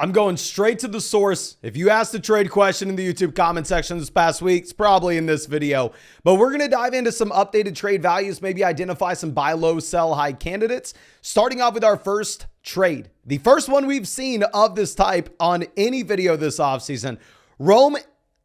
I'm going straight to the source. If you asked a trade question in the YouTube comment section this past week, it's probably in this video. But we're going to dive into some updated trade values, maybe identify some buy low, sell high candidates. Starting off with our first trade. The first one we've seen of this type on any video this offseason. Rome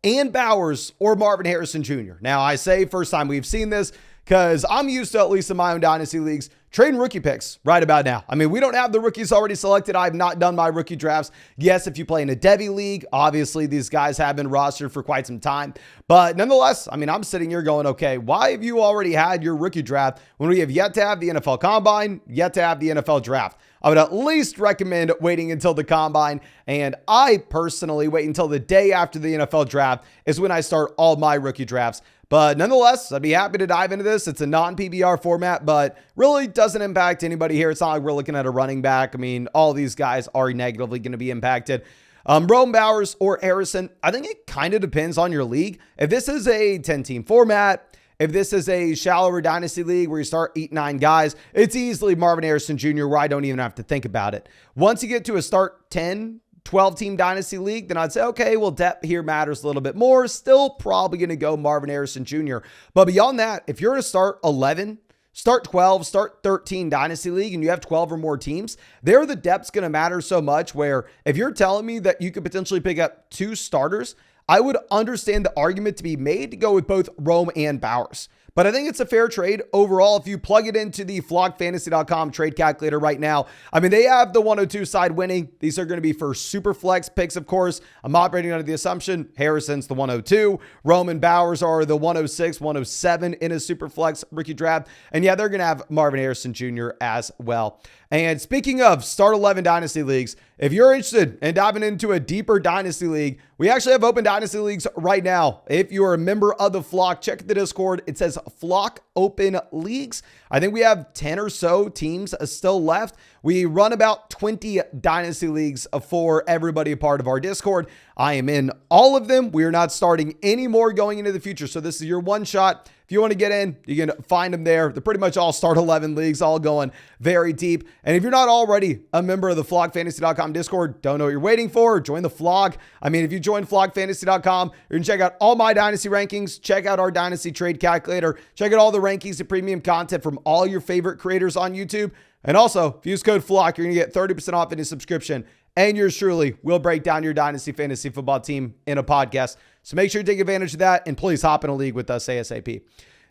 and Bowers or Marvin Harrison Jr. Now, I say first time we've seen this because I'm used to, at least in my own dynasty leagues, trading rookie picks right about now. I mean, we don't have the rookies already selected. I've not done my rookie drafts. Yes, if you play in a Devy league, obviously these guys have been rostered for quite some time. But nonetheless, I mean, I'm sitting here going, okay, why have you already had your rookie draft when we have yet to have the NFL Combine, yet to have the NFL Draft? I would at least recommend waiting until the Combine. And I personally wait until the day after the NFL Draft is when I start all my rookie drafts. But nonetheless, I'd be happy to dive into this. It's a non-PBR format, but really doesn't impact anybody here. It's not like we're looking at a running back. I mean, all these guys are negatively going to be impacted. Rome, Bowers, or Harrison, I think it kind of depends on your league. If this is a 10-team format, if this is a shallower dynasty league where you start 8-9 guys, it's easily Marvin Harrison Jr. where I don't even have to think about it. Once you get to a start 10, 12-team dynasty league, then I'd say, okay, well, depth here matters a little bit more. Still probably going to go Marvin Harrison Jr. But beyond that, if you're going to start 11, start 12, start 13 dynasty league, and you have 12 or more teams, there the depth's going to matter so much where if you're telling me that you could potentially pick up 2 starters, I would understand the argument to be made to go with both Rome and Bowers. But I think it's a fair trade overall. If you plug it into the flockfantasy.com trade calculator right now, I mean, they have the 102 side winning. These are going to be for super flex picks, of course. I'm operating under the assumption Harrison's the 102. Rome and Bowers are the 106, 107 in a super flex rookie draft. And yeah, they're going to have Marvin Harrison Jr. as well. And speaking of start 11 dynasty leagues, if you're interested in diving into a deeper dynasty league, we actually have open dynasty leagues right now. If you are a member of the Flock, check the Discord. It says Flock Open Leagues. I think we have 10 or so teams still left. We run about 20 dynasty leagues for everybody a part of our Discord. I am in all of them. We are not starting any more going into the future. So this is your one shot. If you want to get in, you can find them there. They're pretty much all start 11 leagues, all going very deep. And if you're not already a member of the flockfantasy.com Discord, don't know what you're waiting for, join the Flock. I mean, if you join flockfantasy.com, you can check out all my dynasty rankings, check out our dynasty trade calculator, check out all the rankings and premium content from all your favorite creators on YouTube. And also, if you use code FLOCK, you're going to get 30% off any subscription. And yours truly will break down your dynasty fantasy football team in a podcast. So make sure you take advantage of that and please hop in a league with us ASAP.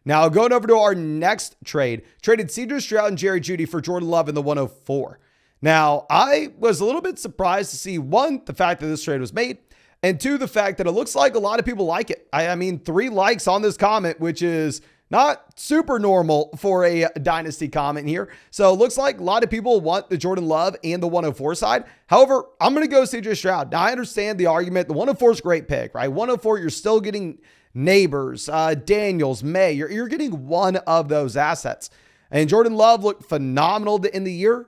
Now, going over to our next trade, traded Stroud and Jerry Jeudy for Jordan Love in the 104. Now, I was a little bit surprised to see, one, the fact that this trade was made, and two, the fact that it looks like a lot of people like it. I mean, 3 likes on this comment, which is not super normal for a dynasty comment here. So it looks like a lot of people want the Jordan Love and the 104 side. However, I'm going to go CJ Stroud. Now, I understand the argument. The 104 is a great pick, right? 104, you're still getting Neighbors, Daniels, May. You're getting one of those assets. And Jordan Love looked phenomenal in the year.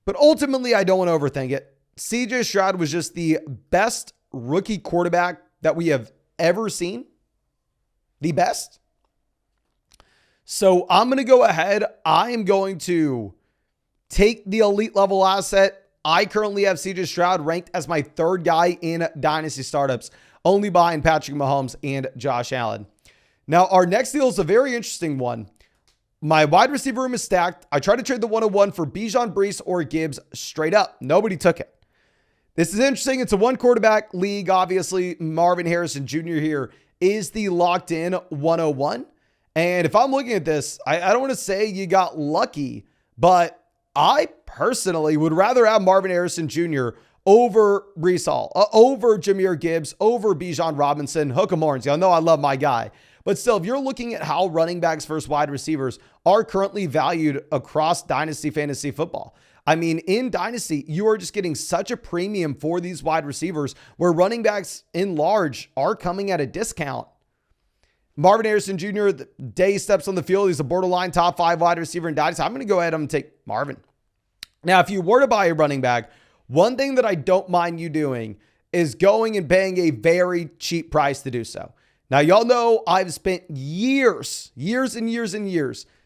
But ultimately, I don't want to overthink it. CJ Stroud was just the best rookie quarterback that we have ever seen. The best. So I'm going to go ahead. I am going to take the elite level asset. I currently have CJ Stroud ranked as my 3rd guy in dynasty startups, only behind Patrick Mahomes and Josh Allen. Now, our next deal is a very interesting one. My wide receiver room is stacked. I tried to trade the 101 for Bijan, Breece, or Gibbs straight up. Nobody took it. This is interesting. It's a 1 quarterback league. Obviously, Marvin Harrison Jr. here is the locked in 101. And if I'm looking at this, I don't want to say you got lucky, but I personally would rather have Marvin Harrison Jr. over Breece Hall, over Jahmyr Gibbs, over Bijan Robinson, hook 'em horns. Y'all know I love my guy. But still, if you're looking at how running backs versus wide receivers are currently valued across Dynasty Fantasy Football, I mean, in Dynasty, you are just getting such a premium for these wide receivers where running backs in large are coming at a discount. Marvin Harrison Jr., the day he steps on the field, he's a borderline top 5 wide receiver in Dynasty. I'm going to go ahead and take Marvin. Now, if you were to buy a running back, one thing that I don't mind you doing is going and paying a very cheap price to do so. Now, y'all know I've spent years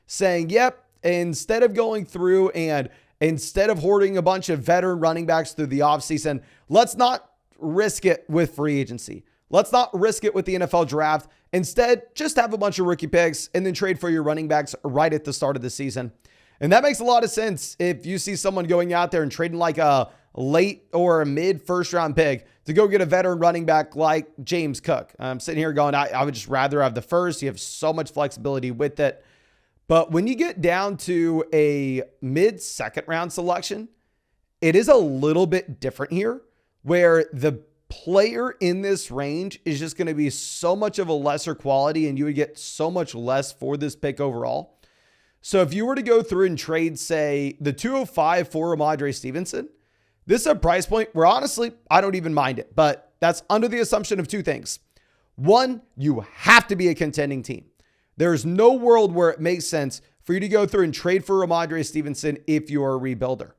saying, yep, instead of going through and instead of hoarding a bunch of veteran running backs through the offseason, let's not risk it with free agency. Let's not risk it with the NFL draft. Instead, just have a bunch of rookie picks and then trade for your running backs right at the start of the season. And that makes a lot of sense if you see someone going out there and trading like a late or a mid first round pick to go get a veteran running back like James Cook. I'm sitting here going, I would just rather have the first. You have so much flexibility with it. But when you get down to a mid second round selection, it is a little bit different here, where the player in this range is just going to be so much of a lesser quality and you would get so much less for this pick overall. So if you were to go through and trade, say, the 205 for Ramondre Stevenson, this is a price point where honestly, I don't even mind it, but that's under the assumption of two things. One, you have to be a contending team. There's no world where it makes sense for you to go through and trade for Ramondre Stevenson if you're a rebuilder.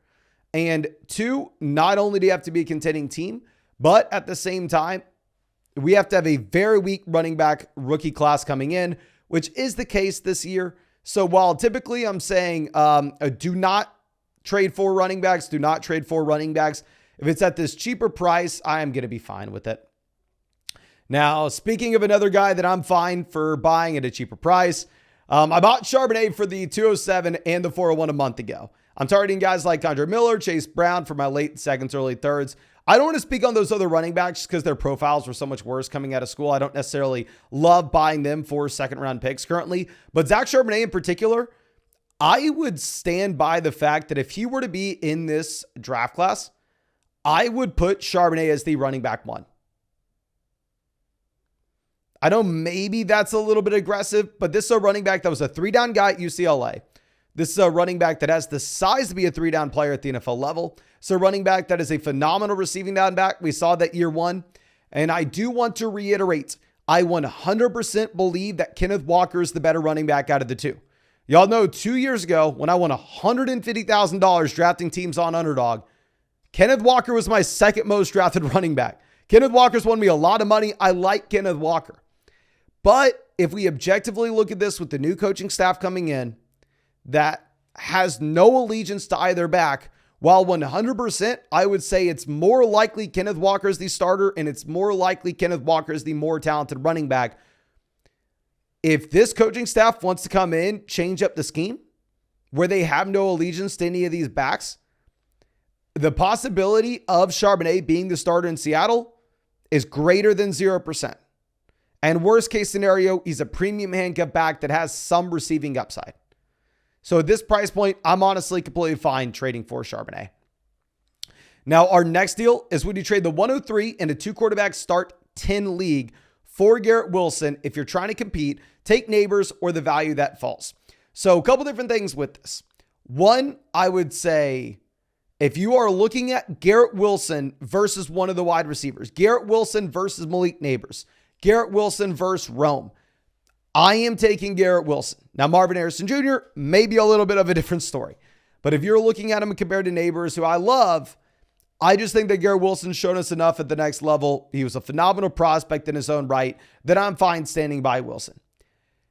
And two, not only do you have to be a contending team, but at the same time, we have to have a very weak running back rookie class coming in, which is the case this year. So while typically I'm saying do not trade for running backs, do not trade for running backs, if it's at this cheaper price, I am going to be fine with it. Now, speaking of another guy that I'm fine for buying at a cheaper price, I bought Charbonnet for the 207 and the 401 a month ago. I'm targeting guys like Condre Miller, Chase Brown for my late seconds, early thirds. I don't want to speak on those other running backs because their profiles were so much worse coming out of school. I don't necessarily love buying them for second round picks currently, but Zack Charbonnet in particular, I would stand by the fact that if he were to be in this draft class, I would put Charbonnet as the running back one. I know maybe that's a little bit aggressive, but this is a running back that was a 3-down guy at UCLA. This is a running back that has the size to be a 3-down player at the NFL level. So a running back that is a phenomenal receiving down back. We saw that year one. And I do want to reiterate, I 100% believe that Kenneth Walker is the better running back out of the two. Y'all know 2 years ago when I won $150,000 drafting teams on Underdog, Kenneth Walker was my second most drafted running back. Kenneth Walker's won me a lot of money. I like Kenneth Walker. But if we objectively look at this with the new coaching staff coming in that has no allegiance to either back, while 100%, I would say it's more likely Kenneth Walker is the starter and it's more likely Kenneth Walker is the more talented running back. If this coaching staff wants to come in, change up the scheme where they have no allegiance to any of these backs, the possibility of Charbonnet being the starter in Seattle is greater than 0%. And worst case scenario, he's a premium handcuff back that has some receiving upside. So at this price point, I'm honestly completely fine trading for Charbonnet. Now, our next deal is when you trade the 103 in a 2-quarterback start 10 league for Garrett Wilson. If you're trying to compete, take neighbors or the value that falls. So a couple different things with this. One, I would say if you are looking at Garrett Wilson versus one of the wide receivers, Garrett Wilson versus Malik Neighbors, Garrett Wilson versus Rome, I am taking Garrett Wilson. Now, Marvin Harrison Jr. may be a little bit of a different story. But if you're looking at him compared to Neighbors, who I love, I just think that Garrett Wilson's shown us enough at the next level. He was a phenomenal prospect in his own right that I'm fine standing by Wilson.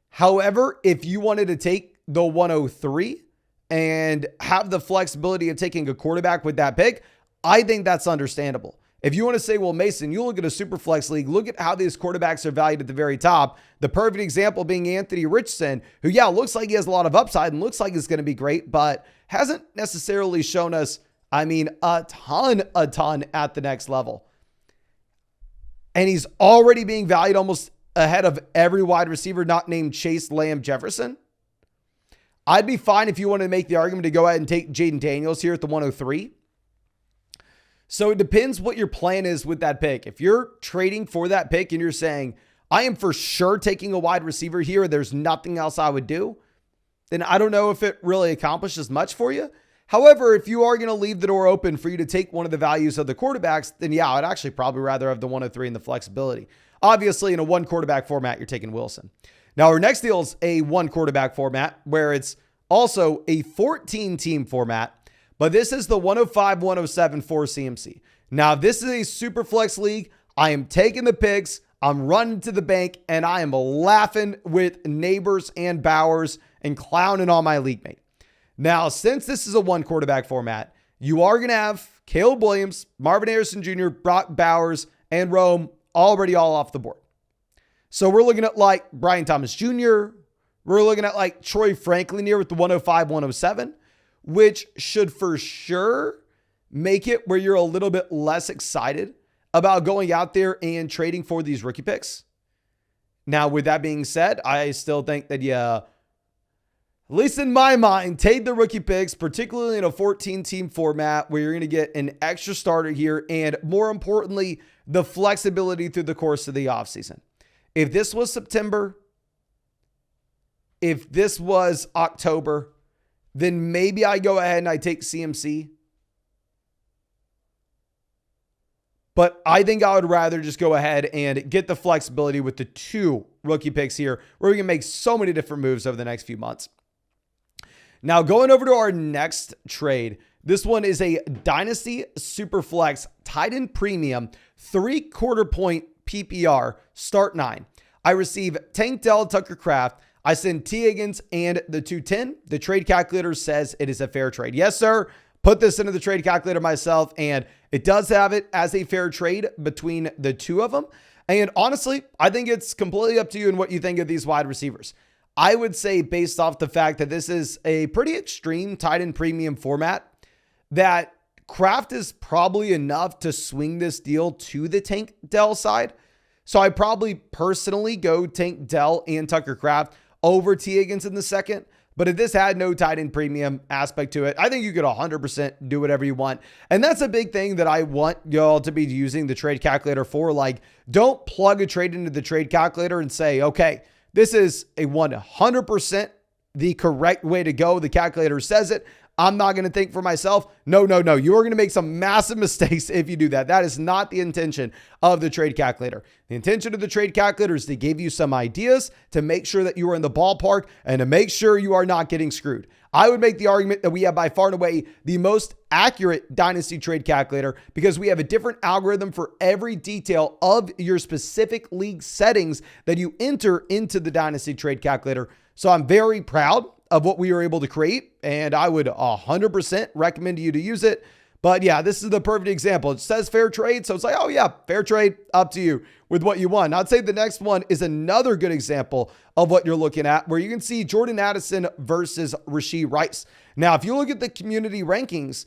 However, if you wanted to take the 103 and have the flexibility of taking a quarterback with that pick, I think that's understandable. If you want to say, well, Mason, you look at a super flex league, look at how these quarterbacks are valued at the very top. The perfect example being Anthony Richardson, who, yeah, looks like he has a lot of upside and looks like he's going to be great, but hasn't necessarily shown us, a ton at the next level. And he's already being valued almost ahead of every wide receiver not named Chase Lamb Jefferson. I'd be fine if you want to make the argument to go ahead and take Jaden Daniels here at the 103. So it depends what your plan is with that pick. If you're trading for that pick and you're saying, I am for sure taking a wide receiver here, there's nothing else I would do, then I don't know if it really accomplishes much for you. However, if you are going to leave the door open for you to take one of the values of the quarterbacks, then yeah, I'd actually probably rather have the 103 and the flexibility. Obviously, in a 1-quarterback format, you're taking Wilson. Now, our next deal is a 1-quarterback format where it's also a 14-team format. But this is the 105-107 for CMC. Now, this is a super flex league. I am taking the picks. I'm running to the bank, and I am laughing with Neighbors and Bowers and clowning on my league mate. Now, since this is a one quarterback format, you are going to have Caleb Williams, Marvin Harrison Jr., Brock Bowers, and Rome already all off the board. So we're looking at like Brian Thomas Jr., we're looking at like Troy Franklin here with the 105, 107, which should for sure make it where you're a little bit less excited about going out there and trading for these rookie picks. Now, with that being said, I still think that, at least in my mind, take the rookie picks, particularly in a 14-team format where you're going to get an extra starter here and, more importantly, the flexibility through the course of the offseason. If this was September, if this was October, then maybe I go ahead and I take CMC. But I think I would rather just go ahead and get the flexibility with the 2 rookie picks here where we can make so many different moves over the next few months. Now, going over to our next trade, this one is a Dynasty Superflex tight end premium 3/4 point PPR start 9. I receive Tank Dell, Tucker Kraft. I send T. Higgins and the 210. The trade calculator says it is a fair trade. Yes, sir. Put this into the trade calculator myself, and it does have it as a fair trade between the 2 of them. And honestly, I think it's completely up to you and what you think of these wide receivers. I would say, based off the fact that this is a pretty extreme tight end premium format, that Kraft is probably enough to swing this deal to the Tank Dell side. So I probably personally go Tank Dell and Tucker Kraft over T. Higgins in the second. But if this had no tight end premium aspect to it, I think you could 100% do whatever you want. And that's a big thing that I want y'all to be using the trade calculator for. Like, don't plug a trade into the trade calculator and say, okay, this is a 100% the correct way to go. The calculator says it. I'm not going to think for myself. No. You are going to make some massive mistakes if you do that. That is not the intention of the trade calculator. The intention of the trade calculator is to give you some ideas to make sure that you are in the ballpark and to make sure you are not getting screwed. I would make the argument that we have by far and away the most accurate Dynasty trade calculator because we have a different algorithm for every detail of your specific league settings that you enter into the Dynasty trade calculator. So I'm very proud of what we were able to create, and I would 100% recommend you to use it. But yeah, this is the perfect example. It says fair trade, so it's like, oh yeah, fair trade, up to you with what you want. I'd say the next one is another good example of what you're looking at, where you can see Jordan Addison versus Rashee Rice. Now, if you look at the community rankings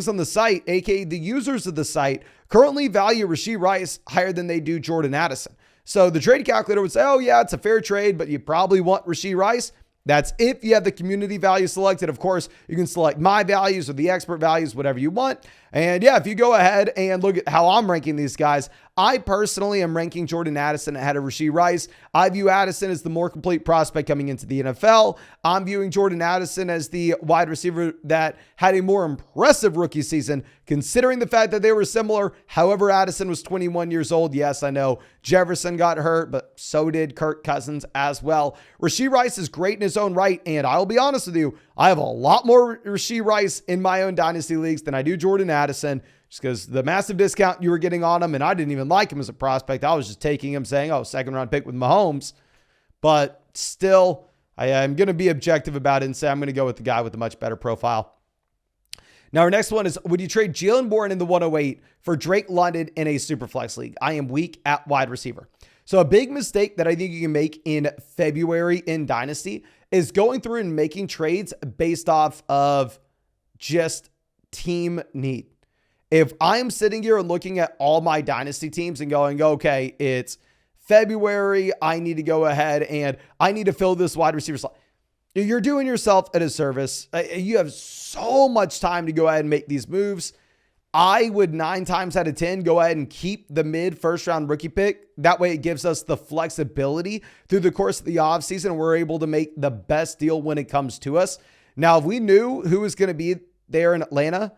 on the site, aka the users of the site, currently value Rashee Rice higher than they do Jordan Addison. So the trade calculator would say, oh yeah, it's a fair trade, but you probably want Rashee Rice. That's if you have the community value selected. Of course, you can select my values or the expert values, whatever you want. And yeah, if you go ahead and look at how I'm ranking these guys, I personally am ranking Jordan Addison ahead of Rashee Rice. I view Addison as the more complete prospect coming into the NFL. I'm viewing Jordan Addison as the wide receiver that had a more impressive rookie season, considering the fact that they were similar. However, Addison was 21 years old. Yes, I know Jefferson got hurt, but so did Kirk Cousins as well. Rashee Rice is great in his own right, and I'll be honest with you, I have a lot more Rashee Rice in my own Dynasty leagues than I do Jordan Addison, just because the massive discount you were getting on him, and I didn't even like him as a prospect. I was just taking him saying, oh, second round pick with Mahomes. But still, I am going to be objective about it and say I'm going to go with the guy with a much better profile. Now, our next one is, would you trade Jalen Warren in the 108 for Drake London in a Superflex league? I am weak at wide receiver. So a big mistake that I think you can make in February in Dynasty is going through and making trades based off of just team need. If I'm sitting here and looking at all my Dynasty teams and going, okay, it's February, I need to go ahead and I need to fill this wide receiver slot. You're doing yourself a disservice. You have so much time to go ahead and make these moves. I would 9 times out of 10 go ahead and keep the mid first round rookie pick. That way it gives us the flexibility through the course of the offseason. We're able to make the best deal when it comes to us. Now, if we knew who was going to be there in Atlanta,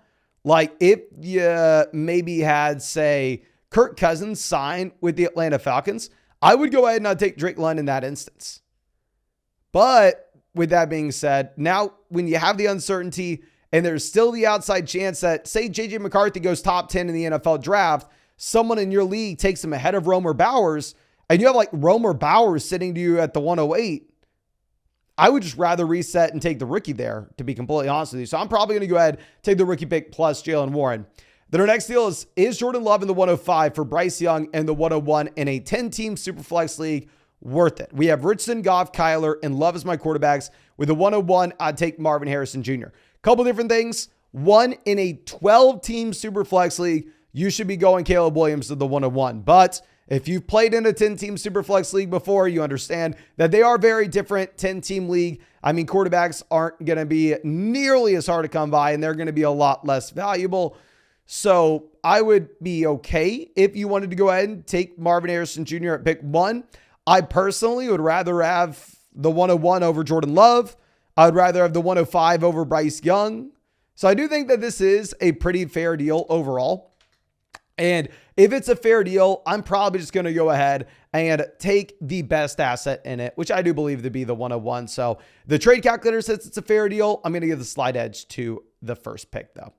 like if you maybe had, say, Kirk Cousins sign with the Atlanta Falcons, I would go ahead and not take Drake London in that instance. But with that being said, now when you have the uncertainty and there's still the outside chance that, say, JJ McCarthy goes top 10 in the NFL draft, someone in your league takes him ahead of Romer Bowers, and you have like Romer Bowers sitting to you at the 108, I would just rather reset and take the rookie there, to be completely honest with you. So I'm probably going to go ahead, take the rookie pick plus Jalen Warren. Then our next deal is Jordan Love in the 105 for Bryce Young and the 101 in a 10-team Superflex league. Worth it. We have Richardson, Goff, Kyler, and Love as my quarterbacks. With the 101, I'd take Marvin Harrison Jr. Couple different things. One, in a 12-team Superflex league, you should be going Caleb Williams to the 101. But if you've played in a 10-team Superflex league before, you understand that they are very different. 10-team league, I mean, quarterbacks aren't going to be nearly as hard to come by, and they're going to be a lot less valuable. So I would be okay if you wanted to go ahead and take Marvin Harrison Jr. at pick 1. I personally would rather have the 101 over Jordan Love. I would rather have the 105 over Bryce Young. So I do think that this is a pretty fair deal overall. And if it's a fair deal, I'm probably just going to go ahead and take the best asset in it, which I do believe to be the 101. So the trade calculator says it's a fair deal. I'm going to give the slight edge to the first pick though.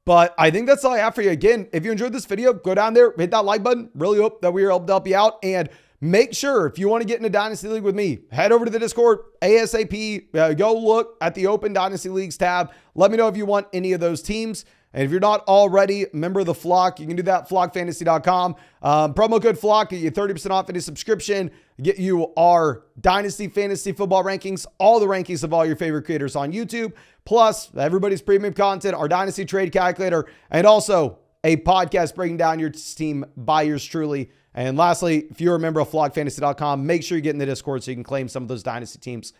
But I think that's all I have for you. Again, if you enjoyed this video, go down there, hit that like button. Really hope that we were able to help you out. And make sure, if you want to get in a Dynasty League with me, head over to the Discord ASAP. Go look at the Open Dynasty Leagues tab. Let me know if you want any of those teams. And if you're not already a member of the Flock, you can do that, flockfantasy.com. Promo code Flock, get you 30% off any subscription, get you our Dynasty Fantasy Football rankings, all the rankings of all your favorite creators on YouTube, plus everybody's premium content, our Dynasty Trade Calculator, and also a podcast breaking down your team by yours truly. And lastly, if you're a member of flockfantasy.com, make sure you get in the Discord so you can claim some of those Dynasty teams.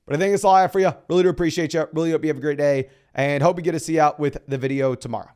But I think that's all I have for you. Really do appreciate you. Really hope you have a great day and hope we get to see you out with the video tomorrow.